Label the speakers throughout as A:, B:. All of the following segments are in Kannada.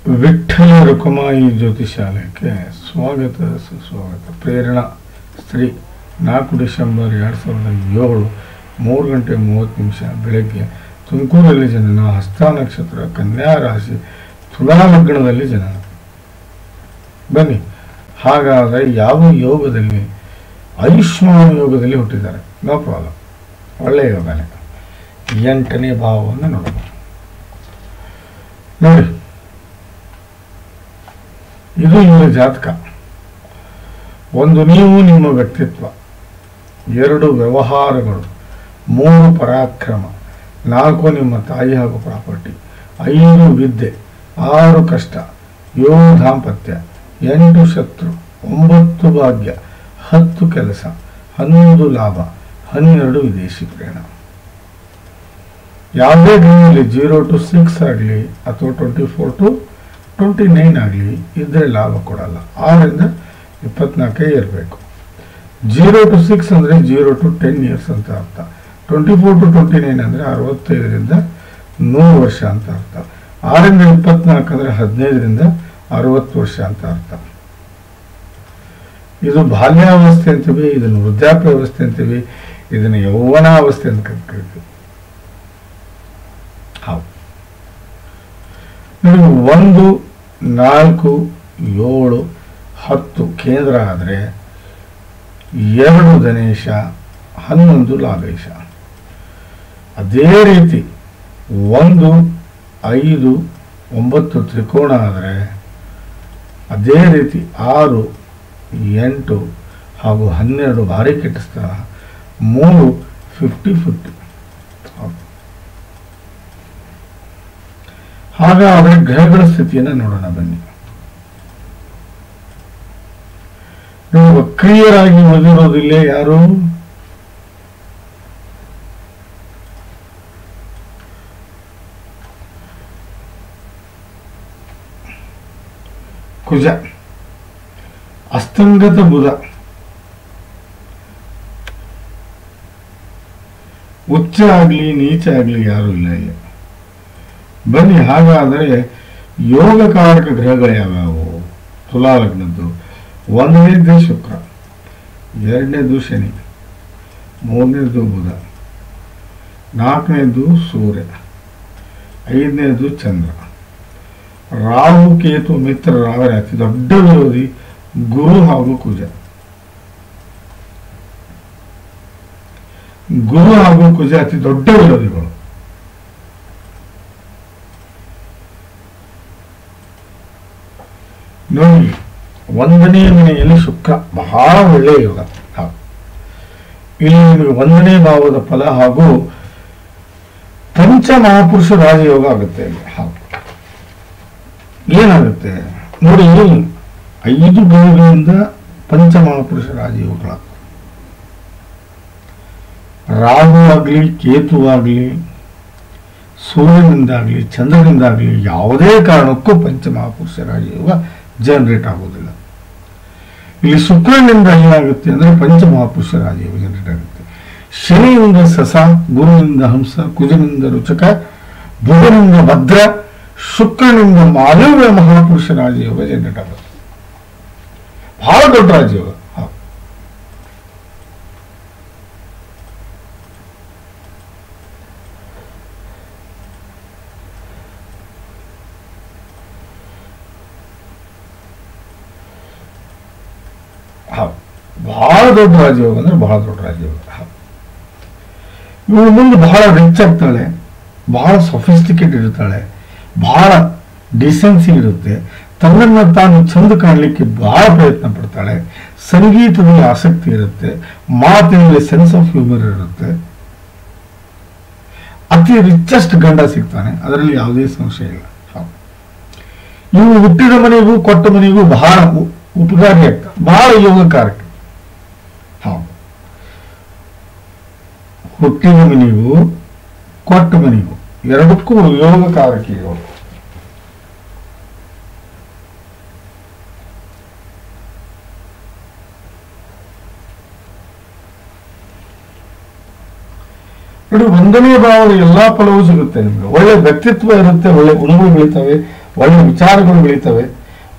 A: ವಿಠ್ಠಲ ರುಕುಮಾಯಿ ಜ್ಯೋತಿಷಾಲಯಕ್ಕೆ ಸ್ವಾಗತ ಸುಸ್ವಾಗತ. ಪ್ರೇರಣಾ ಸ್ತ್ರೀ 4 ಡಿಸೆಂಬರ್ 2007 3:30 ಬೆಳಗ್ಗೆ ತುಮಕೂರಲ್ಲಿ ಜನನ, ಹಸ್ತ ನಕ್ಷತ್ರ, ಕನ್ಯಾ ರಾಶಿ, ತುಲಾ ಲಗ್ನದಲ್ಲಿ ಜನನ. ಬನ್ನಿ, ಹಾಗಾದರೆ ಯಾವ ಯೋಗದಲ್ಲಿ? ಆಯುಷ್ಮಾನ್ ಯೋಗದಲ್ಲಿ ಹುಟ್ಟಿದ್ದಾರೆ. ನೋ ಪ್ರಾಬ್ಲಮ್, ಒಳ್ಳೆಯ ಯೋಗನೇ. 8ನೇ ಭಾವವನ್ನು ನೋಡೋಣ. ನೋಡಿ, ಇದು ನಿಮ್ಮ ಜಾತಕ. 1 ನೀವು ನಿಮ್ಮ ವ್ಯಕ್ತಿತ್ವ, 2 ವ್ಯವಹಾರಗಳು, 3 ಪರಾಕ್ರಮ, 4 ನಿಮ್ಮ ತಾಯಿ ಹಾಗೂ ಪ್ರಾಪರ್ಟಿ, 5 ವಿದ್ಯೆ, 6 ಕಷ್ಟ, 7 ದಾಂಪತ್ಯ, 8 ಶತ್ರು, 9 ಭಾಗ್ಯ, 10 ಕೆಲಸ, 11 ಲಾಭ, 12 ವಿದೇಶಿ ಪ್ರಯಾಣ. ಯಾವುದೇ ಗ್ರಹದಲ್ಲಿ 0 to 6 ಆಗಲಿ ಅಥವಾ 24 to 29 ಆಗಲಿ ಇದ್ರೆ ಲಾಭ ಕೊಡಲ್ಲ. 6ರಿಂದ 24 ಇರಬೇಕು. 0 to 6 ಅಂದರೆ 0 to 10 ಇಯರ್ಸ್ ಅಂತ ಅರ್ಥ. 24 to 29 ಅಂದರೆ 65ರಿಂದ 100 ವರ್ಷ ಅಂತ ಅರ್ಥ. 6ರಿಂದ 24 ಅಂದರೆ 15ರಿಂದ 60 ವರ್ಷ ಅಂತ ಅರ್ಥ. ಇದು ಬಾಲ್ಯಾವಸ್ಥೆ ಅಂತೀವಿ, ಇದನ್ನು ವೃದ್ಧಾಪ್ಯ ಅವಸ್ಥೆ ಅಂತೀವಿ, ಇದನ್ನು ಯೌವನಾವಸ್ಥೆ ಅಂತ ಕರಿತೀವಿ. ಹೌದು, ನೀವು 1, 4, 7, 10 ಕೇಂದ್ರ ಆದರೆ 2 ಧನೇಶ, 11 ಲಾಭೇಶ. ಅದೇ ರೀತಿ 1, 5, 9 ತ್ರಿಕೋಣ ಆದರೆ, ಅದೇ ರೀತಿ 6, 8 ಹಾಗೂ 12 ಭಾರಿ ಕೆಟ್ಟ ಸ್ಥಾನ, 3 50-50. ಹಾಗಾದರೆ ಗ್ರಹಗಳ ಸ್ಥಿತಿಯನ್ನು ನೋಡೋಣ ಬನ್ನಿ. ನೀವು ವಕ್ರೀಯರಾಗಿ ಉಳಿದಿರೋದಿಲ್ಲ ಯಾರು? ಕುಜ, ಅಸ್ತಂಗತ ಬುಧ, ಉಚ್ಚ ಆಗಲಿ ನೀಚ ಆಗಲಿ ಯಾರು ಇಲ್ಲ ಇಲ್ಲಿ. ಬನ್ನಿ, ಹಾಗಾದರೆ ಯೋಗಕಾರಕ ಗ್ರಹಗಳು ಯಾವ್ಯಾವು? ತುಲಾ ಲಗ್ನದ್ದು 1ನೇದು ಶುಕ್ರ, 2ನೇದು ಶನಿ, 3ನೇದು ಬುಧ, 4ನೇದು ಸೂರ್ಯ, 5ನೇದು ಚಂದ್ರ. ರಾಹು ಕೇತು ಮಿತ್ರರಾದರೆ ಅತಿ ದೊಡ್ಡ ವಿರೋಧಿ ಗುರು ಹಾಗೂ ಕುಜ. ಗುರು ಹಾಗೂ ಕುಜ ಅತಿ ದೊಡ್ಡ ವಿರೋಧಿಗಳು. ನೋಡಿ, 1ನೇ ಮನೆಯಲ್ಲಿ ಶುಕ್ರ ಬಹಳ ಒಳ್ಳೆಯ ಯೋಗ. ಇಲ್ಲಿ ನಿಮಗೆ 1ನೇ ಭಾವದ ಫಲ ಹಾಗೂ ಪಂಚಮಹಾಪುರುಷ ರಾಜಯೋಗ ಆಗುತ್ತೆ. ಏನಾಗುತ್ತೆ ನೋಡಿ, 5 ಗ್ರಹಗಳಿಂದ ಪಂಚಮಹಾಪುರುಷ ರಾಜಯೋಗಗಳಾಗ್ತವೆ. ರಾಹು ಆಗಲಿ, ಕೇತು ಆಗಲಿ, ಸೂರ್ಯನಿಂದಾಗಲಿ, ಚಂದ್ರನಿಂದಾಗಲಿ ಯಾವುದೇ ಕಾರಣಕ್ಕೂ ಪಂಚಮಹಾಪುರುಷ ರಾಜಯೋಗ ಜನರೇಟ್ ಆಗೋದಿಲ್ಲ. ಇಲ್ಲಿ ಶುಕ್ರನಿಂದ ಏನಾಗುತ್ತೆ ಅಂದರೆ ಪಂಚಮಹಾಪುರುಷ ರಾಜಯೋಗ ಜನರೇಟ್ ಆಗುತ್ತೆ. ಶನಿಯಿಂದ ಸಸ, ಗುರುವಿನಿಂದ ಹಂಸ, ಕುಜನಿಂದ ರುಚಕ, ಬುಧನಿಂದ ಭದ್ರ, ಶುಕ್ರನಿಂದ ಮಾಲವ್ಯ ಮಹಾಪುರುಷ ರಾಜಯೋಗ ಜನರೇಟ್ ಆಗುತ್ತೆ. ಬಹಳ ದೊಡ್ಡ ರಾಜಯೋಗ. ಬಹಳ ದೊಡ್ಡ ರಾಜಯೋಗ ಅಂದ್ರೆ ಬಹಳ ದೊಡ್ಡ ರಾಜಯೋಗ. ಇವಳು ಮುಂದೆ ಬಹಳ ರಿಚ್ ಆಗ್ತಾಳೆ, ಬಹಳ ಸೊಫಿಸ್ಟಿಕೇಟ್ ಇರ್ತಾಳೆ, ಬಹಳ ಡಿಸೆನ್ಸಿ ಇರುತ್ತೆ, ತನ್ನನ್ನು ತಾನು ಚಂದ ಕಾಣಲಿಕ್ಕೆ ಬಹಳ ಪ್ರಯತ್ನ ಪಡ್ತಾಳೆ, ಸಂಗೀತದಲ್ಲಿ ಆಸಕ್ತಿ ಇರುತ್ತೆ, ಮಾತಿನಲ್ಲಿ ಸೆನ್ಸ್ ಆಫ್ ಹ್ಯೂಮರ್ ಇರುತ್ತೆ. ಅತಿ ರಿಚೆಸ್ಟ್ ಗಂಡ ಸಿಗ್ತಾನೆ, ಅದರಲ್ಲಿ ಯಾವುದೇ ಸಂಶಯ ಇಲ್ಲ. ಇವು ಹುಟ್ಟಿದ ಮನೆಗೂ ಕೊಟ್ಟ ಮನೆಗೂ ಬಹಳ ಉಪಕಾರಿ ಆಗ್ತದೆ, ಬಹಳ ಯೋಗಕಾರಕ. ಹುಟ್ಟಿದ ಮನೆಗೂ ಕೊಟ್ಟ ಮನೆಗೂ ಎರಡಕ್ಕೂ ಯೋಗಕಾರಕಿಗಳು. ನೋಡಿ, 1ನೇ ಭಾವದ ಎಲ್ಲಾ ಫಲವೂ ಸಿಗುತ್ತೆ ನಿಮ್ಗೆ. ಒಳ್ಳೆ ವ್ಯಕ್ತಿತ್ವ ಇರುತ್ತೆ, ಒಳ್ಳೆ ಗುಣಗಳು ಬೆಳಿತವೆ, ಒಳ್ಳೆ ವಿಚಾರಗಳು ಬೆಳೀತವೆ,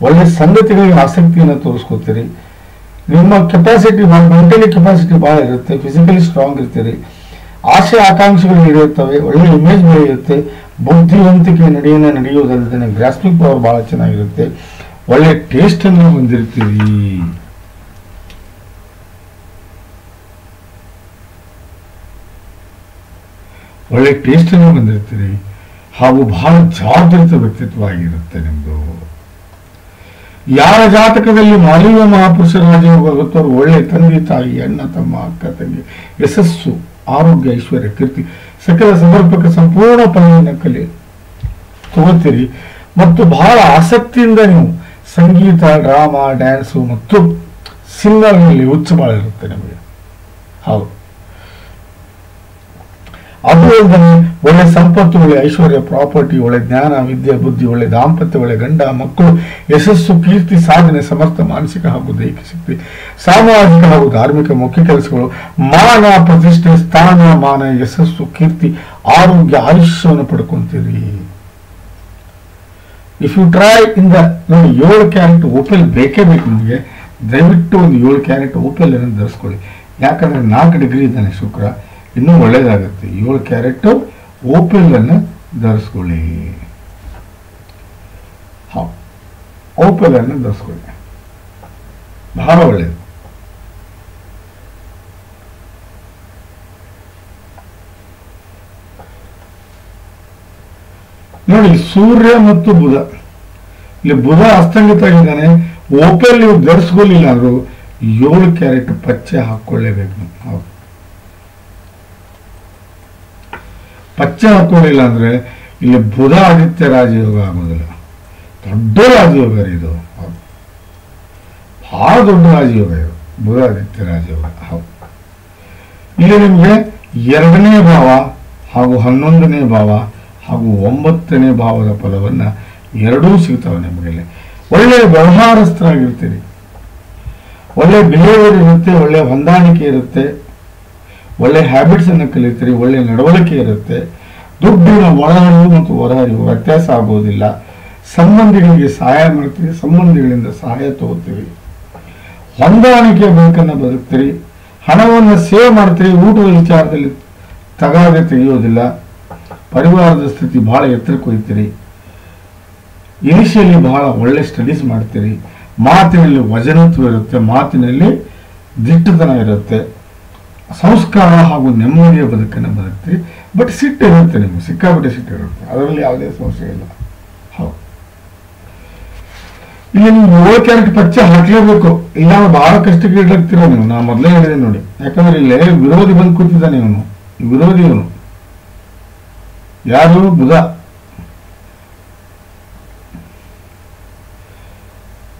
A: ಒಳ್ಳೆ ಸಂಗತಿಗಳಿಗೆ ಆಸಕ್ತಿಯನ್ನು ತೋರಿಸ್ಕೊತೀರಿ. ನಿಮ್ಮ ಕೆಪಾಸಿಟಿ ಮೆಂಟಲಿ ಕೆಪಾಸಿಟಿ ಭಾಳ ಇರುತ್ತೆ, ಫಿಸಿಕಲಿ ಸ್ಟ್ರಾಂಗ್ ಇರ್ತೀರಿ, ಆಸೆ ಆಕಾಂಕ್ಷೆಗಳು ಇರುತ್ತವೆ, ಒಳ್ಳೆ ಇಮೇಜ್ ಬೆಳೆಯುತ್ತೆ, ಬುದ್ಧಿವಂತಿಕೆ ನಡೆಯುವುದಲ್ಲದೆ ಗ್ರಾಸ್ಪಿಂಗ್ ಪವರ್ ಭಾಳ ಚೆನ್ನಾಗಿರುತ್ತೆ, ಒಳ್ಳೆ ಟೇಸ್ಟ್ ಅನ್ನು ಹೊಂದಿರ್ತೀರಿ. ಒಳ್ಳೆ ಟೇಸ್ಟ್ ಅನ್ನು ಹೊಂದಿರ್ತೀರಿ ಹಾಗೂ ಬಹಳ ಜವಾಬ್ದಾರಿತ ವ್ಯಕ್ತಿತ್ವ ಆಗಿರುತ್ತೆ ನಿಮ್ದು. ಯಾರ ಜಾತಕದಲ್ಲಿ ಮಾಲಿನ್ಯ ಮಹಾಪುರುಷ ರಾಜಯೋಗ ಆಗುತ್ತೋ ಅವ್ರು ಒಳ್ಳೆ ತಂದೆ ತಾಯಿ, ಅಣ್ಣ ತಮ್ಮ, ಅಕ್ಕ ತಂಗಿ, ಯಶಸ್ಸು, ಆರೋಗ್ಯ, ಐಶ್ವರ್ಯ, ಕೀರ್ತಿ, ಸಕಲ ಸಮರ್ಪಕ ಸಂಪೂರ್ಣ ಫಲವನ್ನು ತಗೋತೀರಿ. ಮತ್ತು ಬಹಳ ಆಸಕ್ತಿಯಿಂದ ನೀವು ಸಂಗೀತ, ಡ್ರಾಮಾ, ಡ್ಯಾನ್ಸು ಮತ್ತು ಸಿಂಗರ್ನಲ್ಲಿ ಹುಚ್ಚು ಭಾಳ ಇರುತ್ತೆ ನಿಮಗೆ. ಹೌದು, ಅದು ಅಲ್ಲದೆ ಒಳ್ಳೆ ಸಂಪತ್ತು, ಒಳ್ಳೆ ಐಶ್ವರ್ಯ, ಪ್ರಾಪರ್ಟಿ, ಒಳ್ಳೆ ಜ್ಞಾನ, ವಿದ್ಯೆ, ಬುದ್ಧಿ, ಒಳ್ಳೆ ದಾಂಪತ್ಯ, ಒಳ್ಳೆ ಗಂಡ ಮಕ್ಕಳು, ಯಶಸ್ಸು, ಕೀರ್ತಿ, ಸಾಧನೆ, ಸಮರ್ಥ ಮಾನಸಿಕ ಹಾಗೂ ದೈಹಿಕ ಶಕ್ತಿ, ಸಾಮಾಜಿಕ ಹಾಗೂ ಧಾರ್ಮಿಕ ಮುಖ್ಯ ಕೆಲಸಗಳು, ಮಾನ, ಪ್ರತಿಷ್ಠೆ, ಸ್ಥಾನ, ಮಾನ, ಯಶಸ್ಸು, ಕೀರ್ತಿ, ಆರೋಗ್ಯ, ಆಯುಷ್ಯವನ್ನು ಪಡ್ಕೊಂತೀರಿ. If you try in the ನೋಡಿ 7 ಕ್ಯಾರೆಟ್ ಓಪೆಲ್ ಬೇಕೇ ಬೇಕು ನಿಮಗೆ. ದಯವಿಟ್ಟು ಒಂದು 7 ಕ್ಯಾರೆಟ್ ಓಪೆಲ್ ಅನ್ನು ಧರಿಸ್ಕೊಳ್ಳಿ. ಯಾಕಂದ್ರೆ 4 ಡಿಗ್ರಿ ಇದ್ದಾನೆ ಶುಕ್ರ, ಇನ್ನೂ ಒಳ್ಳೇದಾಗುತ್ತೆ. 7 ಕ್ಯಾರೆಟ್ ಓಪೆಲ್ ಅನ್ನು ಧರಿಸ್ಕೊಳ್ಳಿ. ಓಪೆಲ್ ಅನ್ನು ಧರಿಸ್ಕೊಳ್ಳಿ, ಬಹಳ ಒಳ್ಳೆಯದು. ನೋಡಿ, ಸೂರ್ಯ ಮತ್ತು ಬುಧ, ಇಲ್ಲಿ ಬುಧ ಅಸ್ತಂಗಿತ ಆಗಿದ್ದಾನೆ. ಓಪೆಲ್ ನೀವು ಧರಿಸ್ಕೊಳ್ಳಿಲ್ಲ ಅಂದ್ರು 7 ಕ್ಯಾರೆಟ್ ಪಚ್ಚೆ ಹಾಕೊಳ್ಳೇಬೇಕು. ಹೌದು, ಪಚ್ಚೆ ಹಾಕೊಳ್ಳಿಲ್ಲ ಅಂದ್ರೆ ಇಲ್ಲಿ ಬುಧ ಆದಿತ್ಯ ರಾಜಯೋಗ ಆಗೋದಿಲ್ಲ. ದೊಡ್ಡ ರಾಜಯೋಗ ಇದು, ಹೌದು, ಬಹಳ ದೊಡ್ಡ ರಾಜಯೋಗ ಇದು, ಬುಧ ಆದಿತ್ಯ ರಾಜಯೋಗ. ಹೌದು, ಇಲ್ಲಿ ನಿಮಗೆ 2ನೇ ಭಾವ ಹಾಗೂ 11ನೇ ಭಾವ ಹಾಗೂ 9ನೇ ಭಾವದ ಫಲವನ್ನ ಎರಡೂ ಸಿಗ್ತವೆ ನಿಮಗೆ. ಒಳ್ಳೆ ವ್ಯವಹಾರಸ್ಥರಾಗಿರ್ತೀರಿ, ಒಳ್ಳೆ ಬಿಹೇವಿಯರ್ ಇರುತ್ತೆ, ಒಳ್ಳೆ ಹೊಂದಾಣಿಕೆ ಇರುತ್ತೆ, ಒಳ್ಳೆ ಹ್ಯಾಬಿಟ್ಸ್ ಅನ್ನು ಕಲಿತೀರಿ, ಒಳ್ಳೆ ನಡವಳಿಕೆ ಇರುತ್ತೆ. ದುಡ್ಡಿನ ಒಳಹರಿವು ಮತ್ತು ಹೊರಹರಿವು ವ್ಯತ್ಯಾಸ ಆಗೋದಿಲ್ಲ. ಸಂಬಂಧಿಗಳಿಗೆ ಸಹಾಯ ಮಾಡ್ತೀರಿ, ಸಂಬಂಧಿಗಳಿಂದ ಸಹಾಯ ತಗೋತೀರಿ, ಹೊಂದಾಣಿಕೆ ಬದುಕನ್ನು ಬದುಕ್ತೀರಿ, ಹಣವನ್ನು ಸೇವ್ ಮಾಡ್ತೀರಿ, ಊಟದ ವಿಚಾರದಲ್ಲಿ ತಗಾದೆ ತೆಗೆಯೋದಿಲ್ಲ, ಪರಿವಾರದ ಸ್ಥಿತಿ ಬಹಳ ಎತ್ತರಕ್ಕೆ ಹೋಗ್ತೀರಿ, ಇನಿಷಿಯಲಿ ಬಹಳ ಒಳ್ಳೆ ಸ್ಟಡೀಸ್ ಮಾಡ್ತೀರಿ, ಮಾತಿನಲ್ಲಿ ವಜನತ್ವ ಇರುತ್ತೆ, ಮಾತಿನಲ್ಲಿ ದಿಟ್ಟತನ ಇರುತ್ತೆ, ಸಂಸ್ಕಾರ ಹಾಗೂ ನೆಮ್ಮದಿಯ ಬದುಕನ್ನು ಬದುಕ್ತೀರಿ. ಬಟ್ ಸಿಟ್ಟು ಇರುತ್ತೆ, ನಿಮ್ಗೆ ಸಿಕ್ಕಾಪಟ್ಟೆ ಸಿಟ್ಟು ಇರುತ್ತೆ, ಅದರಲ್ಲಿ ಯಾವುದೇ ಸಮಸ್ಯೆ ಇಲ್ಲ. ಹೌದು, ಇಲ್ಲಿ ನೀವು 7 ಕ್ಯಾರೆಟ್ ಪಚ್ಚೆ ಹಾಕ್ಲೇಬೇಕು, ಇಲ್ಲ ಬಹಳ ಕಷ್ಟಕ್ಕೆ ಇಟ್ಟಾಗ್ತೀರ ನೀವು. ನಾ ಮೊದಲೇ ಹೇಳಿದೆ ನೋಡಿ, ಯಾಕಂದ್ರೆ ಇಲ್ಲೇ ವಿರೋಧಿ ಬಂದು ಕೂತಿದ್ದಾನೆ. ಇವನು ವಿರೋಧಿ, ಇವನು ಯಾರು? ಬುಧ.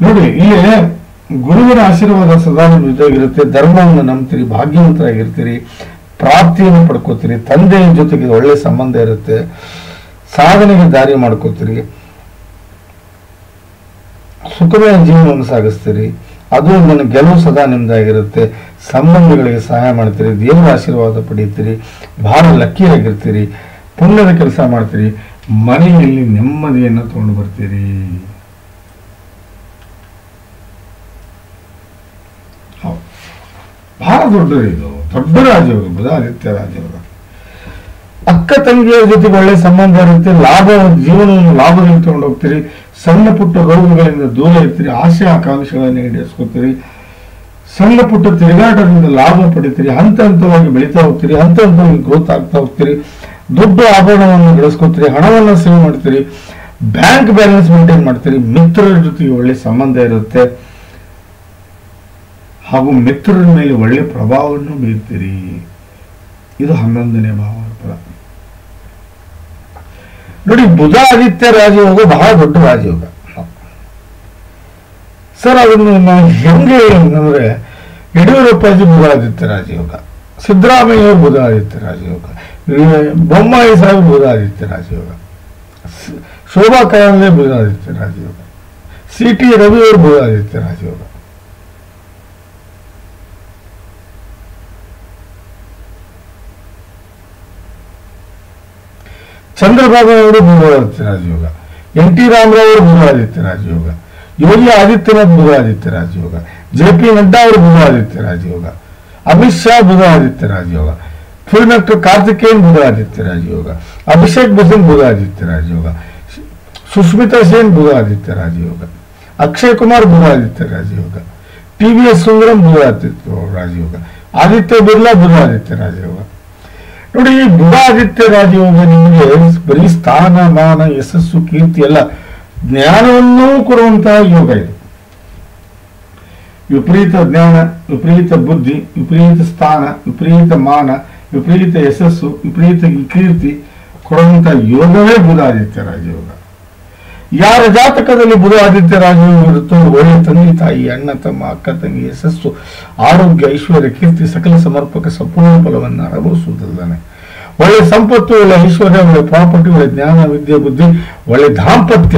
A: ನೋಡಿ, ಇಲ್ಲಿ ಗುರುವಿನ ಆಶೀರ್ವಾದ ಸದಾ ನಿಮ್ಮ ಜೊತೆಗಿರುತ್ತೆ, ಧರ್ಮವನ್ನು ನಂಬ್ತೀರಿ, ಭಾಗ್ಯವಂತರಾಗಿರ್ತೀರಿ, ಪ್ರಾಪ್ತಿಯನ್ನು ಪಡ್ಕೋತೀರಿ, ತಂದೆಯ ಜೊತೆಗೆ ಒಳ್ಳೆ ಸಂಬಂಧ ಇರುತ್ತೆ, ಸಾಧನೆಗೆ ದಾರಿ ಮಾಡ್ಕೋತೀರಿ, ಸುಖಮಯ ಜೀವನವನ್ನು ಸಾಗಿಸ್ತೀರಿ. ಅದು ನನ್ನ ಗೆಲುವು ಸದಾ ನಿಮ್ದಾಗಿರುತ್ತೆ. ಸಂಬಂಧಗಳಿಗೆ ಸಹಾಯ ಮಾಡ್ತೀರಿ, ದೇವರ ಆಶೀರ್ವಾದ ಪಡೀತೀರಿ, ಬಹಳ ಲಕ್ಕಿಯಾಗಿರ್ತೀರಿ, ಪುಣ್ಯದ ಕೆಲಸ ಮಾಡ್ತೀರಿ, ಮನೆಯಲ್ಲಿ ನೆಮ್ಮದಿಯನ್ನು ತಗೊಂಡು ಬರ್ತೀರಿ. ಬಹಳ ದೊಡ್ಡದು ಇದು, ದೊಡ್ಡ ರಾಜಯೋಗ, ಬುಧ ಆದಿತ್ಯ ರಾಜಯೋಗ. ಅಕ್ಕ ತಂಗಿಯರ ಜೊತೆಗೆ ಒಳ್ಳೆ ಸಂಬಂಧ ಇರುತ್ತೆ, ಲಾಭ, ಜೀವನವನ್ನು ಲಾಭದಲ್ಲಿ ತಗೊಂಡು ಹೋಗ್ತೀರಿ, ಸಣ್ಣ ಪುಟ್ಟ ರೋಗಗಳಿಂದ ದೂರ ಇರ್ತೀರಿ, ಆಸೆ ಆಕಾಂಕ್ಷೆಗಳನ್ನು ಈಡೇರಿಸ್ಕೊತೀರಿ, ಸಣ್ಣ ಪುಟ್ಟ ತಿರುಗಾಟದಿಂದ ಲಾಭ ಪಡಿತೀರಿ, ಹಂತ ಹಂತವಾಗಿ ಬೆಳೀತಾ ಹೋಗ್ತೀರಿ, ಹಂತ ಹಂತವಾಗಿ ಗ್ರೋತ್ ಆಗ್ತಾ ಹೋಗ್ತೀರಿ, ದೊಡ್ಡ ಆಭರಣವನ್ನು ಗಳಿಸ್ಕೊತೀರಿ, ಹಣವನ್ನು ಸೇವ್ ಮಾಡ್ತೀರಿ, ಬ್ಯಾಂಕ್ ಬ್ಯಾಲೆನ್ಸ್ ಮೇಂಟೈನ್ ಮಾಡ್ತೀರಿ, ಮಿತ್ರರ ಜೊತೆಗೆ ಒಳ್ಳೆ ಸಂಬಂಧ ಇರುತ್ತೆ ಹಾಗೂ ಮಿತ್ರರ ಮೇಲೆ ಒಳ್ಳೆ ಪ್ರಭಾವವನ್ನು ಬೀರ್ತೀರಿ. ಇದು 11ನೇ ಭಾವದ ಫಲ. ನೋಡಿ, ಬುಧ ಆದಿತ್ಯ ರಾಜಯೋಗ ಬಹಳ ದೊಡ್ಡ ರಾಜಯೋಗ. ಸರ್, ಅದನ್ನು ನಾವು ಹೆಂಗೆ ಅಂದ್ರೆ, ಯಡಿಯೂರಪ್ಪಾಜಿ ಬುಧ ಆದಿತ್ಯ ರಾಜಯೋಗ, ಸಿದ್ದರಾಮಯ್ಯ ಬುಧ ಆದಿತ್ಯ ರಾಜಯೋಗ, ಬೊಮ್ಮಾಯಿ ಸಾಹೇಬ್ ಬುಧ ಆದಿತ್ಯ ರಾಜಯೋಗ, ಶೋಭಾ ಕರಂದ್ಲೆ ಬುಧ ಆದಿತ್ಯ ರಾಜಯೋಗ, CT ರವಿ ಅವರು ಬುಧ ಆದಿತ್ಯ ರಾಜಯೋಗ. ಚಂದ್ರಬಾಬು ಅವರು ಬುಧ ಆದಿತ್ಯ ರಾಜಯೋಗ, NT ರಾಮರಾವ್ ಅವರು ಬುಧ-ಆದಿತ್ಯ ರಾಜಯೋಗ, ಯೋಗಿ ಆದಿತ್ಯನಾಥ್ ಬುಧ-ಆದಿತ್ಯ ರಾಜಯೋಗ, JP ನಡ್ಡಾ ಅವರು ಬುಧ-ಆದಿತ್ಯ ರಾಜಯೋಗ, ಅಮಿತ್ ಶಾ ಬುಧ-ಆದಿತ್ಯ ರಾಜಯೋಗ, ಫಿಲ್ಮ್ ಆಕ್ಟರ್ ಕಾರ್ತಿಕೇಯನ್ ಬುಧ-ಆದಿತ್ಯ ರಾಜಯೋಗ, ಅಭಿಷೇಕ್ ಬಚ್ಚನ್ ಬುಧ-ಆದಿತ್ಯ ರಾಜಯೋಗ, ಸುಷ್ಮಿತಾ ಸೇನ್ ಬುಧ-ಆದಿತ್ಯ ರಾಜಯೋಗ, ಅಕ್ಷಯ್ ಕುಮಾರ್ ಬುಧ-ಆದಿತ್ಯ ರಾಜಯೋಗ, TVS ಸುಂದರಂ ಬುಧ-ಆದಿತ್ಯ ರಾಜಯೋಗ, ಆದಿತ್ಯ ಬಿರ್ಲಾ ಬುಧ-ಆದಿತ್ಯ ರಾಜಯೋಗ. ನೋಡಿ, ಈ ಬುಧ-ಆದಿತ್ಯ ರಾಜಯೋಗ ನಿಮಗೆ ಬರೀ ಸ್ಥಾನ ಮಾನ ಯಶಸ್ಸು ಕೀರ್ತಿ ಎಲ್ಲ ಜ್ಞಾನವನ್ನೂ ಕೊಡುವಂತಹ ಯೋಗ ಇದು. ವಿಪರೀತ ಜ್ಞಾನ, ವಿಪರೀತ ಬುದ್ಧಿ, ವಿಪರೀತ ಸ್ಥಾನ, ವಿಪರೀತ ಮಾನ, ವಿಪರೀತ ಯಶಸ್ಸು, ವಿಪರೀತ ಕೀರ್ತಿ ಕೊಡುವಂತಹ ಯೋಗವೇ ಬುಧ-ಆದಿತ್ಯ ರಾಜಯೋಗ. ಯಾರ ಜಾತಕದಲ್ಲಿ ಬುಧ-ಆದಿತ್ಯ ರಾಜಯೋಗ ಇರುತ್ತೋ ಒಳ್ಳೆ ತಂದೆ ತಾಯಿ, ಅಣ್ಣ ತಮ್ಮ, ಅಕ್ಕ ತಂಗಿ, ಯಶಸ್ಸು, ಆರೋಗ್ಯ, ಐಶ್ವರ್ಯ, ಕೀರ್ತಿ, ಸಕಲ ಸಮರ್ಪಕ ಸಂಪೂರ್ಣ ಫಲವನ್ನು ಅನುಭವಿಸುವುದಿದ್ದಾನೆ. ಒಳ್ಳೆ ಸಂಪತ್ತು, ಒಳ್ಳೆ ಐಶ್ವರ್ಯ, ಒಳ್ಳೆ ಪ್ರಾಪರ್ಟಿ, ಒಳ್ಳೆ ಜ್ಞಾನ, ವಿದ್ಯೆ, ಬುದ್ಧಿ, ಒಳ್ಳೆ ದಾಂಪತ್ಯ,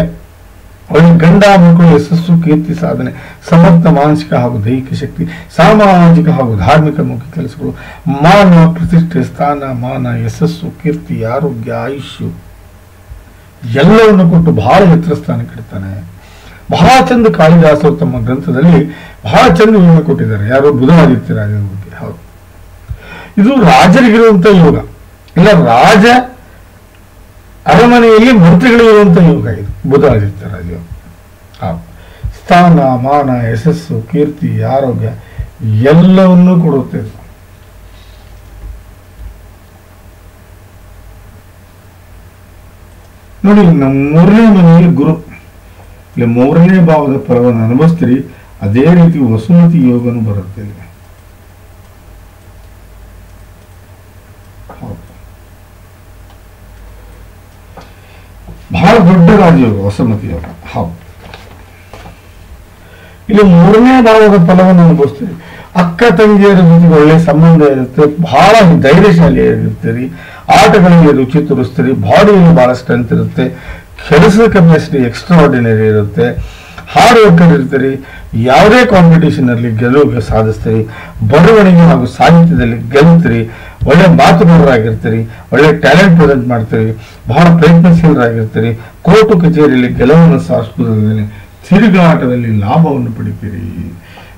A: ಒಳ್ಳೆ ಗಂಡ ಮಕ್ಕಳು, ಯಶಸ್ಸು, ಕೀರ್ತಿ, ಸಾಧನೆ, ಸಮರ್ಥ ಮಾನಸಿಕ ಹಾಗೂ ದೈಹಿಕ ಶಕ್ತಿ, ಸಾಮಾಜಿಕ ಹಾಗೂ ಧಾರ್ಮಿಕ ಮುಖ್ಯ ಕೆಲಸಗಳು, ಮಾನ ಪ್ರತಿಷ್ಠೆ, ಸ್ಥಾನ ಮಾನ, ಯಶಸ್ಸು, ಕೀರ್ತಿ, ಆರೋಗ್ಯ, ಆಯುಷ್ಯು ಎಲ್ಲವನ್ನು ಕೊಟ್ಟು ಬಹಳ ಎತ್ತರ ಸ್ಥಾನಕ್ಕೆ ಇಡ್ತಾನೆ. ಬಹಳ ಚಂದ ಕಾಳಿದಾಸರು ತಮ್ಮ ಗ್ರಂಥದಲ್ಲಿ ಬಹಳ ಚಂದ ವಿವರಣೆ ಕೊಟ್ಟಿದ್ದಾರೆ. ಯಾರೋ ಬುಧ-ಆದಿತ್ಯ ರಾಜನ ಬಗ್ಗೆ. ಹೌದು, ಇದು ರಾಜರಿಗಿರುವಂತಹ ಯೋಗ, ಇಲ್ಲ ರಾಜ ಅರಮನೆಯಲ್ಲಿ ಮಂತ್ರಿಗಳಿರುವಂತಹ ಯೋಗ ಇದು ಬುಧ-ಆದಿತ್ಯ ರಾಜಯೋಗ. ಹೌದು, ಸ್ಥಾನ ಮಾನ ಯಶಸ್ಸು ಕೀರ್ತಿ ಆರೋಗ್ಯ ಎಲ್ಲವನ್ನೂ ಕೊಡುತ್ತೆ. ನೋಡಿ, ನಮ್ಮ 3ನೇ ಮನೆಯಲ್ಲಿ ಗುರು, ಇಲ್ಲಿ 3ನೇ ಭಾವದ ಫಲವನ್ನು ಅನುಭವಿಸ್ತೀರಿ. ಅದೇ ರೀತಿ ವಸುಮತಿ ಯೋಗನು ಬರುತ್ತೆ. ಬಹಳ ದೊಡ್ಡ ರಾಜಯೋಗ ವಸುಮತಿ ಯೋಗ. ಹೌದು, ಇಲ್ಲಿ 3ನೇ ಭಾವದ ಫಲವನ್ನು ಅನುಭವಿಸ್ತೀರಿ. ಅಕ್ಕ ತಂಗಿಯರ ಜೊತೆಗೆ ಒಳ್ಳೆ ಸಂಬಂಧ ಇರುತ್ತೆ, ಬಹಳ ಧೈರ್ಯಶಾಲಿಯಾಗಿರ್ತೀರಿ, ಆಟಗಳಿಗೆ ರುಚಿ ತೋರಿಸ್ತೀರಿ, ಬಾಡಿಯಲ್ಲಿ ಬಹಳ ಸ್ಟ್ರೆಂತ್ ಇರುತ್ತೆ, ಕೆಲಸದ ಕೆಪಾಸಿಟಿ ಎಕ್ಸ್ಟ್ರಾ ಆರ್ಡಿನರಿ ಇರುತ್ತೆ, ಹಾರ್ಡ್ ವರ್ಕರ್ ಇರ್ತೀರಿ, ಯಾವುದೇ ಕಾಂಪಿಟೇಷನ್ ಅಲ್ಲಿ ಗೆಲುವು ಸಾಧಿಸ್ತೀರಿ, ಬರವಣಿಗೆ ಹಾಗೂ ಸಾಹಿತ್ಯದಲ್ಲಿ ಗೆಲ್ತೀರಿ, ಒಳ್ಳೆ ಮಾತುಗಾರರಾಗಿರ್ತೀರಿ, ಒಳ್ಳೆ ಟ್ಯಾಲೆಂಟ್ ಪ್ರೆಸೆಂಟ್ ಮಾಡ್ತೀರಿ, ಬಹಳ ಪ್ರಯತ್ನಶೀಲರಾಗಿರ್ತೀರಿ, ಕೋರ್ಟು ಕಚೇರಿಯಲ್ಲಿ ಗೆಲುವನ್ನು ಸಾಧಿಸುವುದರಲ್ಲಿ ತಿರುಗಾಟದಲ್ಲಿ ಲಾಭವನ್ನು ಪಡಿತೀರಿ.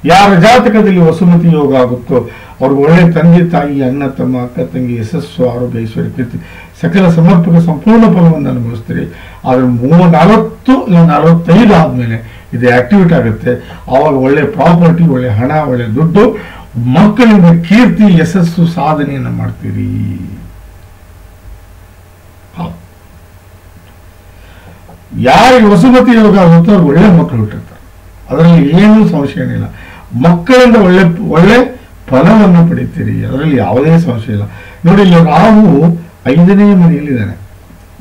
A: ಯಾರ ಜಾತಕದಲ್ಲಿ ವಸುಮತಿ ಯೋಗ ಆಗುತ್ತೋ ಅವ್ರಿಗೆ ಒಳ್ಳೆ ತಂದೆ ತಾಯಿ, ಅಣ್ಣ ತಮ್ಮ, ಅಕ್ಕ ತಂಗಿ, ಯಶಸ್ಸು, ಆರೋಗ್ಯ, ಐಶ್ವರ್ಯ, ಕೀರ್ತಿ, ಸಕಲ ಸಮರ್ಪಕ ಸಂಪೂರ್ಣ ಫಲವನ್ನು ಅನುಭವಿಸ್ತೀರಿ. ಆದ್ರೆ 40 ಇಲ್ಲ 45 ಆದ್ಮೇಲೆ ಇದು ಆಕ್ಟಿವೇಟ್ ಆಗುತ್ತೆ. ಆವಾಗ ಒಳ್ಳೆ ಪ್ರಾಪರ್ಟಿ, ಒಳ್ಳೆ ಹಣ, ಒಳ್ಳೆ ದುಡ್ಡು, ಮಕ್ಕಳಿಂದ ಕೀರ್ತಿ, ಯಶಸ್ಸು, ಸಾಧನೆಯನ್ನು ಮಾಡ್ತೀರಿ. ಯಾರಿಗೆ ವಸುಮತಿ ಯೋಗ ಆಗುತ್ತೋ ಅವ್ರಿಗೆ ಒಳ್ಳೆ ಮಕ್ಕಳು ಹುಟ್ಟಿರ್ತಾರೆ, ಅದರಲ್ಲಿ ಏನೂ ಸಂಶಯ ಇಲ್ಲ. ಮಕ್ಕಳಿಂದ ಒಳ್ಳೆ ಫಲವನ್ನು ಪಡಿತೀರಿ, ಅದರಲ್ಲಿ ಯಾವುದೇ ಸಂಶಯ ಇಲ್ಲ. ನೋಡಿ, ಇಲ್ಲಿ ರಾಹು 5ನೇ ಮನೆಯಲ್ಲಿದ್ದಾನೆ,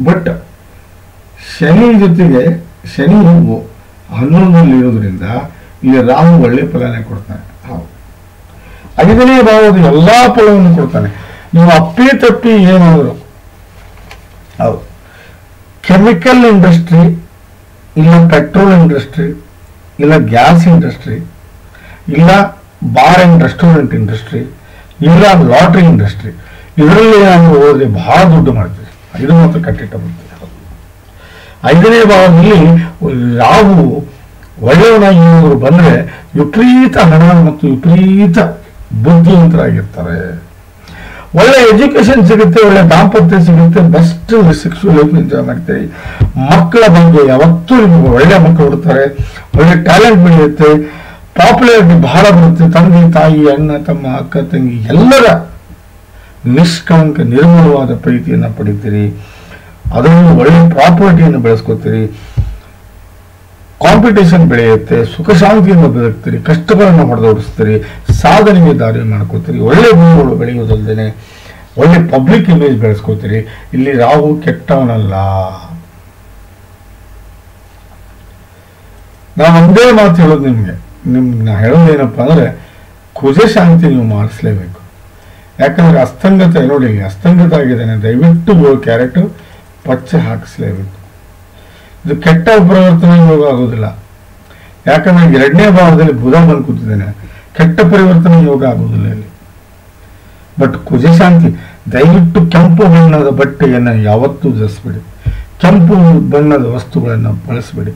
A: ಬಟ್ ಶನಿ ಜೊತೆಗೆ ಶನಿ 11ರಲ್ಲಿ ಇರೋದ್ರಿಂದ ಇಲ್ಲಿ ರಾಹು ಒಳ್ಳೆ ಫಲನೇ ಕೊಡ್ತಾನೆ. ಹೌದು, 5ನೇ ಭಾವದ ಎಲ್ಲಾ ಫಲವನ್ನು ಕೊಡ್ತಾನೆ. ನೀವು ಅಪ್ಪಿ ತಪ್ಪಿ ಏನಾದ್ರು, ಹೌದು, ಕೆಮಿಕಲ್ ಇಂಡಸ್ಟ್ರಿ, ಇಲ್ಲ ಪೆಟ್ರೋಲ್ ಇಂಡಸ್ಟ್ರಿ, ಇಲ್ಲ ಗ್ಯಾಸ್ ಇಂಡಸ್ಟ್ರಿ, ಇಲ್ಲ ಬಾರ್ ಅಂಡ್ ರೆಸ್ಟೋರೆಂಟ್ ಇಂಡಸ್ಟ್ರಿ, ಇಲ್ಲ ಲಾಟ್ರಿ ಇಂಡಸ್ಟ್ರಿ, ಇದರಲ್ಲಿ ಏನಾದರೂ ಹೋದ್ರೆ ಬಹಳ ದುಡ್ಡು ಮಾಡ್ತೀವಿ. ಇದು ಮಾತ್ರ ಕಟ್ಟಿಟ್ಟ ಬರ್ತೀವಿ. 5ನೇ ಭಾವದಲ್ಲಿ ರಾಹು ಒಳ್ಳೆಯವನಾಗಿ ಬಂದ್ರೆ ವಿಪರೀತ ಹಣ ಮತ್ತು ವಿಪರೀತ ಬುದ್ಧಿವಂತರಾಗಿರ್ತಾರೆ. ಒಳ್ಳೆ ಎಜುಕೇಶನ್ ಸಿಗುತ್ತೆ, ಒಳ್ಳೆ ದಾಂಪತ್ಯ ಸಿಗುತ್ತೆ, ಬೆಸ್ಟ್ ಸೆಕ್ಸುವಲ್ ಲೈಫ್ ಎಂಜಾಯ್ ಮಾಡ್ತೀರಿ. ಮಕ್ಕಳ ಬಗ್ಗೆ ಯಾವತ್ತೂ ನಿಮಗೆ ಒಳ್ಳೆ ಮಕ್ಕಳು ಹುಡ್ತಾರೆ, ಒಳ್ಳೆ ಟ್ಯಾಲೆಂಟ್ ಬೆಳೆಯುತ್ತೆ, ಪಾಪ್ಯುಲಾರಿಟಿ ಬಹಳ ಬರುತ್ತೆ. ತಂದೆ ತಾಯಿ, ಅಣ್ಣ ತಮ್ಮ, ಅಕ್ಕ ತಂಗಿ ಎಲ್ಲರ ನಿಷ್ಕಳಂಕ ನಿರ್ಮಲವಾದ ಪ್ರೀತಿಯನ್ನು ಪಡಿತೀರಿ. ಅದನ್ನು ಒಳ್ಳೆ ಪ್ರಾಪರ್ಟಿಯನ್ನು ಬೆಳೆಸ್ಕೊತೀರಿ, ಕಾಂಪಿಟೇಷನ್ ಬೆಳೆಯುತ್ತೆ, ಸುಖ ಶಾಂತಿಯಿಂದ ಬದುಕ್ತೀರಿ, ಕಷ್ಟಗಳನ್ನು ಹೊಡೆದೋಡಿಸ್ತೀರಿ, ಸಾಧನೆಗೆ ದಾರಿ ಮಾಡ್ಕೋತೀರಿ, ಒಳ್ಳೆ ಗುಣಗಳು ಬೆಳೆಯೋದಲ್ದೇನೆ ಒಳ್ಳೆ ಪಬ್ಲಿಕ್ ಇಮೇಜ್ ಬೆಳೆಸ್ಕೋತೀರಿ. ಇಲ್ಲಿ ರಾಹು ಕೆಟ್ಟವನಲ್ಲ. ನಾನು ಒಂದೇ ಮಾತು ಹೇಳೋದು ನಾ ಹೇಳೋದೇನಪ್ಪ ಅಂದ್ರೆ ಕುಜ ಶಾಂತಿ ನೀವು ಮಾಡಿಸ್ಲೇಬೇಕು. ಯಾಕಂದ್ರೆ ಅಸ್ತಂಗತ ನೋಡಿ, ಅಸ್ತಂಗತ ಆಗಿದ್ದಾನೆ, ದಯವಿಟ್ಟು ಕ್ಯಾರೆಕ್ಟರ್ ಪಚ್ಚೆ ಹಾಕಿಸ್ಲೇಬೇಕು. ಇದು ಕೆಟ್ಟ ಪರಿವರ್ತನೆ ಯೋಗ ಆಗೋದಿಲ್ಲ. ಯಾಕಂದ್ರೆ 2ನೇ ಭಾವದಲ್ಲಿ ಬುಧ ಬಂದು ಕೂತಿದ್ದಾನೆ, ಕೆಟ್ಟ ಪರಿವರ್ತನೆ ಯೋಗ ಆಗೋದಿಲ್ಲ ಇಲ್ಲಿ. ಬಟ್ ಕುಜಶಾಂತಿ, ದಯವಿಟ್ಟು ಕೆಂಪು ಬಣ್ಣದ ಬಟ್ಟೆಯನ್ನು ಯಾವತ್ತೂ ಧರಿಸ್ಬೇಡಿ. ಕೆಂಪು ಬಣ್ಣದ ವಸ್ತುಗಳನ್ನು ಬಳಸಬೇಡಿ.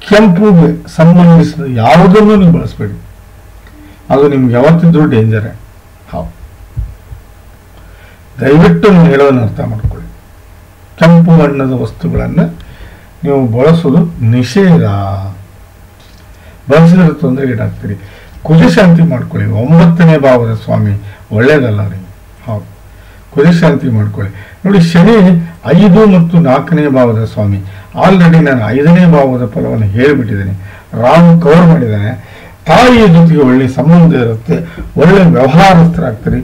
A: ಕೆಂಪುಗೆ ಸಂಬಂಧಿಸಿದ ಯಾವುದನ್ನು ನೀವು ಬಳಸಬೇಡಿ, ಅದು ನಿಮ್ಗೆ ಯಾವತ್ತಿದ್ರೂ ಡೇಂಜರೇ. ಹೌದು, ದಯವಿಟ್ಟು ನೀವು ಹೇಳೋದನ್ನು ಅರ್ಥ ಮಾಡ್ಕೊಳ್ಳಿ. ಕೆಂಪು ಬಣ್ಣದ ವಸ್ತುಗಳನ್ನು ನೀವು ಬಳಸೋದು ನಿಷೇಧ. ಬಳಸಿದ್ರೆ ತೊಂದರೆಗೀಡಾಗ್ತೀರಿ. ಕುಜಶಾಂತಿ ಮಾಡ್ಕೊಳ್ಳಿ. 9ನೇ ಭಾವದ ಸ್ವಾಮಿ ಒಳ್ಳೇದಲ್ಲ ರೀ. ಹೌದು, ಕುಜಶಾಂತಿ ಮಾಡ್ಕೊಳ್ಳಿ. ನೋಡಿ, ಶನಿ 5 ಮತ್ತು 4ನೇ ಭಾವದ ಸ್ವಾಮಿ. ಆಲ್ರೆಡಿ ನಾನು 5ನೇ ಭಾವದ ಫಲವನ್ನು ಹೇಳಿಬಿಟ್ಟಿದ್ದೇನೆ. ರಾಹು ಕವರ್ ಮಾಡಿದ್ದಾನೆ. ತಾಯಿಯ ಜೊತೆಗೆ ಒಳ್ಳೆ ಸಂಬಂಧ ಇರುತ್ತೆ, ಒಳ್ಳೆ ವ್ಯವಹಾರಸ್ಥರಾಗ್ತೀರಿ,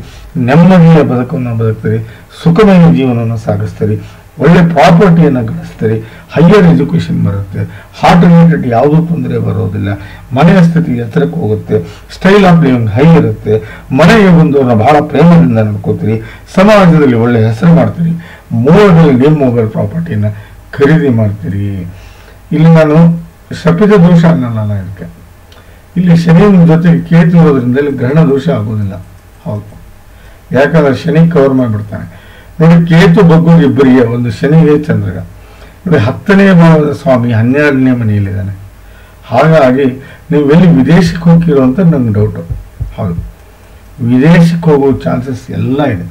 A: ನೆಮ್ಮದಿಯ ಬದುಕನ್ನು ಬದುಕ್ತೀರಿ, ಸುಖಮಯ ಜೀವನವನ್ನು ಸಾಗಿಸ್ತೀರಿ, ಒಳ್ಳೆ ಪ್ರಾಪರ್ಟಿಯನ್ನು ಗಳಿಸ್ತೀರಿ, ಹೈಯರ್ ಎಜುಕೇಷನ್ ಬರುತ್ತೆ, ಹಾರ್ಟ್ ರಿಲೇಟೆಡ್ ಯಾವುದೂ ತೊಂದರೆ ಬರೋದಿಲ್ಲ, ಮನೆಯ ಸ್ಥಿತಿ ಎತ್ತರಕ್ಕೆ ಹೋಗುತ್ತೆ, ಸ್ಟೈಲ್ ಆಫ್ ಲಿವಿಂಗ್ ಹೈ ಇರುತ್ತೆ, ಮನೆಗೆ ಬಂದವರನ್ನ ಬಹಳ ಪ್ರೇಮದಿಂದ ನೋಡ್ಕೋತೀರಿ, ಸಮಾಜದಲ್ಲಿ ಒಳ್ಳೆ ಹೆಸರು ಮಾಡ್ತೀರಿ, ಮೂಲದಲ್ಲಿ ನಿಮ್ಮ ಮೊಬೈಲ್ ಪ್ರಾಪರ್ಟಿಯನ್ನು ಖರೀದಿ ಮಾಡ್ತೀರಿ. ಇಲ್ಲಿ ನಾನು ಶಪಿತ ದೋಷ ಅನ್ನಲ್ಲ ಇದಕ್ಕೆ. ಇಲ್ಲಿ ಶನಿಯ ಜೊತೆಗೆ ಕೇತು ಇರೋದ್ರಿಂದ ಇಲ್ಲಿ ಗ್ರಹಣ ದೋಷ ಆಗೋದಿಲ್ಲ. ಹೌದು, ಯಾಕಂದ್ರೆ ಶನಿ ಕವರ್ ಮಾಡಿಬಿಡ್ತಾನೆ. ನೋಡಿ, ಕೇತು ಬಗ್ಗು ಇಬ್ಬರಿಗೆ, ಒಂದು ಶನಿಗೆ ಚಂದ್ರಗ. ನೋಡಿ, 10ನೇ ಭಾವದ ಸ್ವಾಮಿ 12ನೇ ಮನೆಯಲ್ಲಿದ್ದಾನೆ. ಹಾಗಾಗಿ ನೀವು ಎಲ್ಲಿ ವಿದೇಶಕ್ಕೆ ಹೋಗಿರೋ ಅಂತ ನಂಗೆ ಡೌಟು. ಹೌದು, ವಿದೇಶಕ್ಕೆ ಹೋಗೋ ಚಾನ್ಸಸ್ ಎಲ್ಲ ಇದೆ.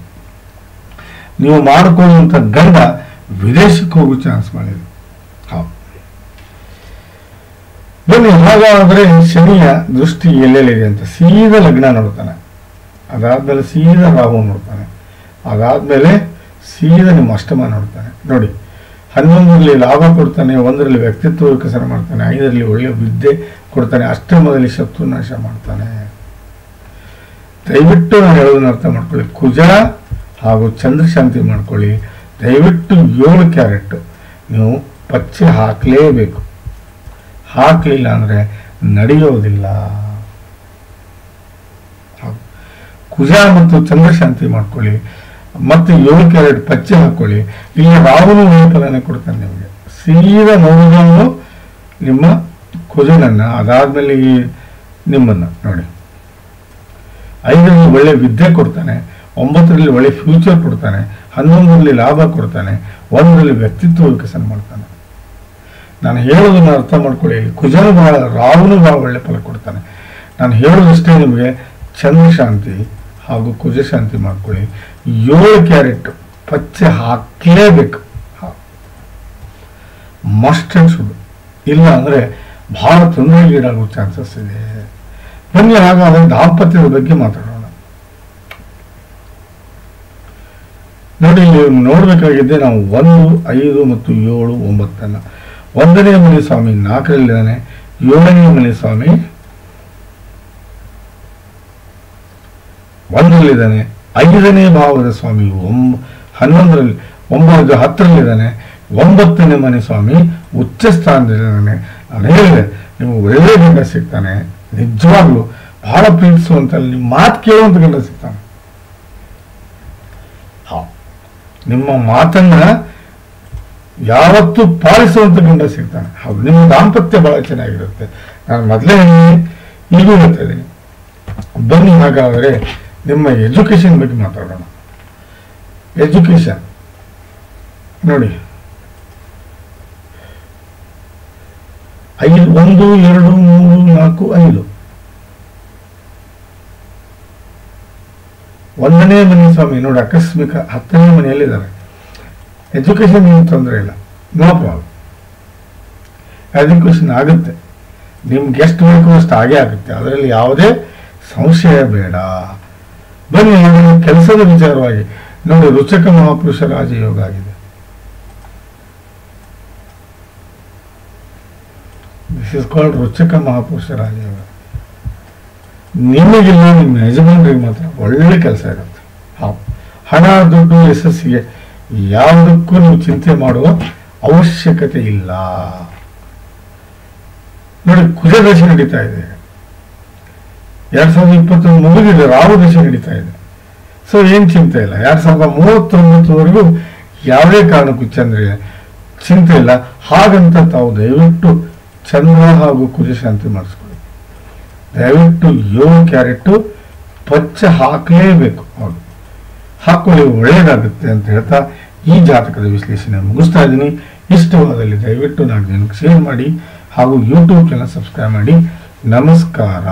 A: ನೀವು ಮಾಡಿಕೊಳ್ಳುವಂಥ ಗಂಡ ವಿದೇಶಕ್ಕೆ ಹೋಗೋ ಚಾನ್ಸ್ ಮಾಡಿದೆ. ಹೌದು, ಬನ್ನಿ. ಹಾಗಾದರೆ ಶನಿಯ ದೃಷ್ಟಿ ಎಲ್ಲೆಲ್ಲಿದೆ ಅಂತ ಸೀದಾ ಲಗ್ನ ನೋಡ್ತಾನೆ, ಅದಾದ್ಮೇಲೆ ಸೀದಾ ರಾಹು ನೋಡ್ತಾನೆ, ಅದಾದ್ಮೇಲೆ ಸೀದಾ ನಿಮ್ಮ ಅಷ್ಟಮ ನೋಡ್ತಾನೆ. ನೋಡಿ, 11ರಲ್ಲಿ ಲಾಭ ಕೊಡ್ತಾನೆ, 1ರಲ್ಲಿ ವ್ಯಕ್ತಿತ್ವ ವಿಕಸನ ಮಾಡ್ತಾನೆ, 5ರಲ್ಲಿ ಒಳ್ಳೆಯ ವಿದ್ಯೆ ಕೊಡ್ತಾನೆ, ಅಷ್ಟಮದಲ್ಲಿ ಶತ್ರುನಾಶ ಮಾಡ್ತಾನೆ. ದಯವಿಟ್ಟು ನಾನು ಹೇಳೋದನ್ನ ಅರ್ಥ ಮಾಡ್ಕೊಳ್ಳಿ. ಕುಜ ಹಾಗೂ ಚಂದ್ರ ಶಾಂತಿ ಮಾಡ್ಕೊಳ್ಳಿ. ದಯವಿಟ್ಟು 7 ಕ್ಯಾರೆಟ್ ನೀವು ಪಚ್ಚೆ ಹಾಕಲೇಬೇಕು. ಹಾಕಲಿಲ್ಲ ಅಂದರೆ ನಡೆಯೋದಿಲ್ಲ. ಕುಜ ಮತ್ತು ಚಂದ್ರ ಶಾಂತಿ ಮಾಡ್ಕೊಳ್ಳಿ, ಮತ್ತೆ 7 ಕ್ಯಾರೆಟ್ ಪಚ್ಚೆ ಹಾಕೊಳ್ಳಿ. ಇಲ್ಲಿ ರಾಹುನು ಫಲನೆ ಕೊಡ್ತಾನೆ ನಿಮಗೆ. ಸೀದಾ ನೋಡುವುದನ್ನು ನಿಮ್ಮ ಕುಜನನ್ನ, ಅದಾದ್ಮೇಲೆ ಈ ನಿಮ್ಮನ್ನ ನೋಡಿ. 5ರಲ್ಲಿ ಒಳ್ಳೆ ವಿದ್ಯೆ ಕೊಡ್ತಾನೆ, 9ರಲ್ಲಿ ಒಳ್ಳೆ ಫ್ಯೂಚರ್ ಕೊಡ್ತಾನೆ, 11ರಲ್ಲಿ ಲಾಭ ಕೊಡ್ತಾನೆ, 1ರಲ್ಲಿ ವ್ಯಕ್ತಿತ್ವ ವಿಕಸನ ಮಾಡ್ತಾನೆ. ನಾನು ಹೇಳೋದನ್ನ ಅರ್ಥ ಮಾಡ್ಕೊಳ್ಳಿ. ಕುಜನು ಬಹಳ, ರಾಹುನು ಬಹಳ ಒಳ್ಳೆ ಫಲ ಕೊಡ್ತಾನೆ. ನಾನು ಹೇಳೋದಷ್ಟೇ ನಿಮಗೆ. ಚಂದ್ರ ಶಾಂತಿ ಹಾಗೂ ಕುಜ ಶಾಂತಿ ಮಾಡ್ಕೊಳ್ಳಿ. 7 ಕ್ಯಾರೆಟ್ ಪಚ್ಚೆ ಹಾಕಲೇಬೇಕು. Must and should. ಇಲ್ಲ ಅಂದರೆ ಬಹಳ ತೊಂದರೆಗೀಡಾಗುವ ಚಾನ್ಸಸ್ ಇದೆ. ಬನ್ನಿ, ಹಾಗಾದರೆ ದಾಂಪತ್ಯದ ಬಗ್ಗೆ ಮಾತಾಡೋಣ. ನೋಡಿ, ನೀವು ನೋಡಬೇಕಾಗಿದ್ದೆ ನಾವು 1, 5 ಮತ್ತು 7, 9. 1ನೇ ಮನೆ ಸ್ವಾಮಿ 4ರಲ್ಲಿದ್ದಾನೆ, 7ನೇ ಮನೆ ಸ್ವಾಮಿ 1ರಲ್ಲಿದ್ದಾನೆ, 5ನೇ ಭಾವದ ಸ್ವಾಮಿ 11ರಲ್ಲಿ, 9, 10ರಲ್ಲಿದ್ದಾನೆ, 9ನೇ ಮನೆ ಸ್ವಾಮಿ ಉಚ್ಚ ಸ್ಥಾನದಲ್ಲಿದ್ದಾನೆ. ನಾನು ಹೇಳಿದೆ, ನಿಮಗೆ ಒಳ್ಳೆ ಗಂಡ ಸಿಗ್ತಾನೆ. ನಿಜವಾಗ್ಲೂ ಬಹಳ ಪ್ರೀತಿಸುವಂತ, ನಿಮ್ಮ ಮಾತು ಕೇಳುವಂತ ಗಂಡ ಸಿಗ್ತಾನೆ. ನಿಮ್ಮ ಮಾತನ್ನ ಯಾವತ್ತೂ ಪಾಲಿಸುವಂತ ಗಂಡ ಸಿಗ್ತಾನೆ. ಹೌದು, ನಿಮ್ಮ ದಾಂಪತ್ಯ ಬಹಳ ಚೆನ್ನಾಗಿರುತ್ತೆ. ನಾನು ಮೊದಲೇ ಈಗೂ ಹೇಳ್ತಾ ಇದ್ದೀನಿ. ಬನ್ನಿ, ಹಾಗಾದರೆ ನಿಮ್ಮ ಎಜುಕೇಶನ್ ಬಗ್ಗೆ ಮಾತಾಡೋಣ. ಎಜುಕೇಶನ್ ನೋಡಿ, 1, 2, 3, 4, 5. 1ನೇ ಮನೆ ಸ್ವಾಮಿ ನೋಡಿ, ಆಕಸ್ಮಿಕ 10ನೇ ಮನೆಯಲ್ಲಿದ್ದಾರೆ. ಎಜುಕೇಶನ್ ಏನು ತೊಂದರೆ ಇಲ್ಲ, ನೋ ಪ್ರಾಬ್ಲಮ್. ಎಜುಕೇಶನ್ ಆಗುತ್ತೆ, ನಿಮ್ಗೆ ಎಷ್ಟು ಬೇಕು ಅಷ್ಟು ಹಾಗೆ ಆಗುತ್ತೆ, ಅದರಲ್ಲಿ ಯಾವುದೇ ಸಂಶಯ ಬೇಡ. ಬನ್ನಿ, ಕೆಲಸದ ವಿಚಾರವಾಗಿ ನೋಡಿ, ರುಚಕ ಮಹಾಪುರುಷ ರಾಜಯೋಗ ಆಗಿದೆ. ದಿಸ್ ಇಸ್ ಕಾಲ್ಡ್ ರುಚಕ ಮಹಾಪುರುಷ ರಾಜಯೋಗ. ನಿಮಗಿಲ್ಲ, ನಿಮ್ಮ ಯಜಮಾನರಿಗೆ ಮಾತ್ರ ಒಳ್ಳೆ ಕೆಲಸ ಇರುತ್ತೆ. ಹಣ, ದುಡ್ಡು, ಯಶಸ್ಸಿಗೆ ಯಾವುದಕ್ಕೂ ನೀವು ಚಿಂತೆ ಮಾಡುವ ಅವಶ್ಯಕತೆ ಇಲ್ಲ. ನೋಡಿ, ಕುಜ ದಶೆ ನಡೀತಾ ಇದೆ. 2021 ಮುಗಿದಿದೆ, ರಾಹು ದಶೆ ನಡೀತಾ ಇದೆ. ಸೊ ಏನು ಚಿಂತೆ ಇಲ್ಲ. 2039ವರೆಗೂ ಯಾವುದೇ ಕಾರಣಕ್ಕೂ ಚಂದ್ರಿಗೆ ಚಿಂತೆ ಇಲ್ಲ. ಹಾಗಂತ ತಾವು ದಯವಿಟ್ಟು ಚಂದ್ರ ಹಾಗೂ ಕುಜ ಶಾಂತಿ ಮಾಡಿಸ್ಕೊಳ್ಳಿ. ದಯವಿಟ್ಟು 7 ಕ್ಯಾರೆಟ್ ಪಚ್ಚೆ ಹಾಕಲೇಬೇಕು. ಹೌದು, ಹಾಕೊಳ್ಳಿ, ಒಳ್ಳೆಯದಾಗುತ್ತೆ ಅಂತ ಹೇಳ್ತಾ ಈ ಜಾತಕದ ವಿಶ್ಲೇಷಣೆ ಮುಗಿಸ್ತಾ ಇದ್ದೀನಿ. ಇಷ್ಟವಾದಲ್ಲಿ ದಯವಿಟ್ಟು 4 ಜನಕ್ಕೆ ಶೇರ್ ಮಾಡಿ ಹಾಗೂ ಯೂಟ್ಯೂಬ್ ಚಾನಲ್ ಸಬ್ಸ್ಕ್ರೈಬ್ ಮಾಡಿ. ನಮಸ್ಕಾರ.